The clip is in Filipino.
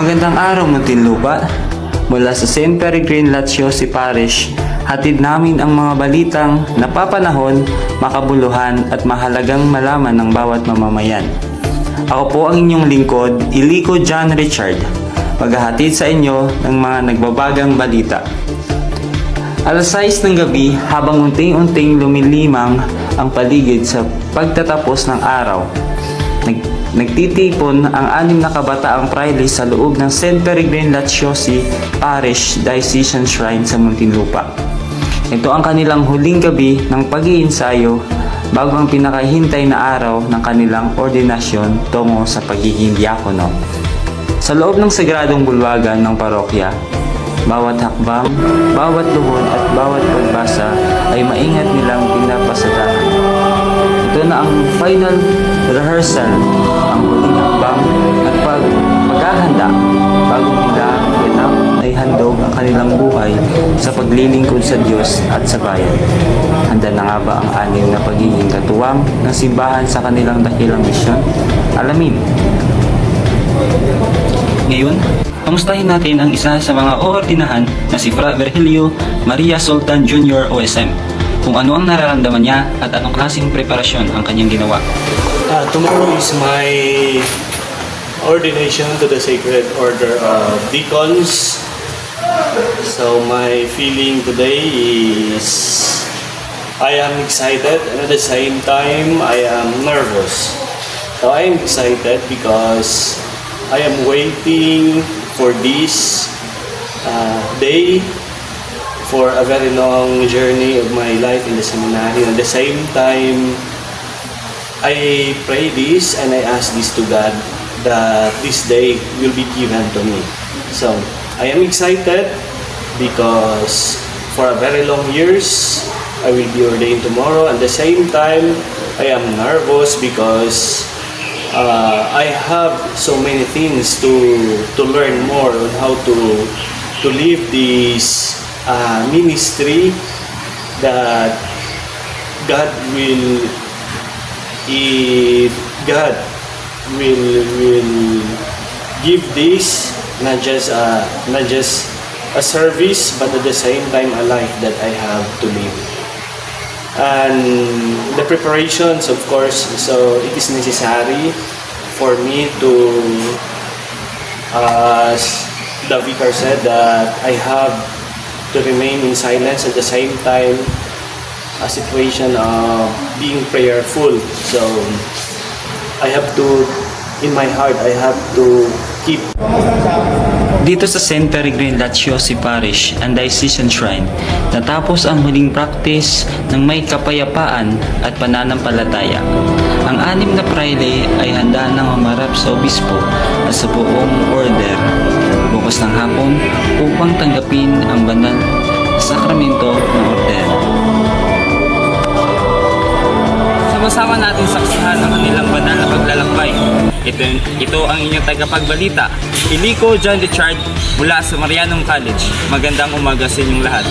Magandang araw, Muntinlupa. Mula sa St. Peregrine Latiossi Parish, hatid namin ang mga balitang napapanahon, makabuluhan at mahalagang malaman ng bawat mamamayan. Ako po ang inyong lingkod, Ilico John Richard, maghahatid sa inyo ng mga nagbabagang balita. Alas 6 ng gabi, habang unting-unting lumilimang ang paligid sa pagtatapos ng araw, nagtitipon ang 6 na kabataang praile sa loob ng St. Peregrine Latiossi Parish Diocesan Shrine sa Muntinlupa. Ito ang kanilang huling gabi ng pag-iinsayo bago ang pinakahintay na araw ng kanilang ordinasyon tungo sa pagiging diakono. Sa loob ng sagradong bulwagan ng parokya, bawat hakbang, bawat luhod at bawat pagbasa ay maingat nilang pinapasadaan. Ito na ang final rehearsal, ang huling hakbang at paghahanda bago nila ay handog ang kanilang buhay sa paglilingkod sa Diyos at sa bayan. Handa na nga ba ang 6 na pagiging katuwang ng simbahan sa kanilang dakilang misyon? Alamin! Ngayon, kamustahin natin ang isa sa mga oordinahan na si Fra Virgilio Maria Sultan Jr. OSM, kung ano ang nararamdaman niya at anong klaseng preparasyon ang kanyang ginawa. Tomorrow is my ordination to the Sacred Order of Deacons. So my feeling today is I am excited and at the same time I am nervous. So I am excited because I am waiting for this day, for a very long journey of my life in the seminary. At the same time, I pray this and I ask this to God that this day will be given to me. So I am excited because for a very long years I will be ordained tomorrow. At the same time, I am nervous because I have so many things to learn more on how to live this ministry that God will, if God will give this not just a service but at the same time a life that I have to live. And the preparations, of course, so it is necessary for me to, as the vicar said, that I have to remain in silence at the same time, a situation of being prayerful. So I have to, in my heart, I have to keep. Dito sa St. Peregrine Latiossi Parish and Diocesan Shrine, natapos ang huling practice ng may kapayapaan at pananampalataya. Ang 6 na praile ay handa nang mamarap sa obispo at sa buong order bukas ng hapon upang tanggapin ang banal na sakramento ng order. Sama-sama natin saksihan ang kanilang banal na paglalakbay. Ito ang inyong tagapagbalita, Ilico John Richard mula sa Marianum College. Magandang umaga sa inyong lahat.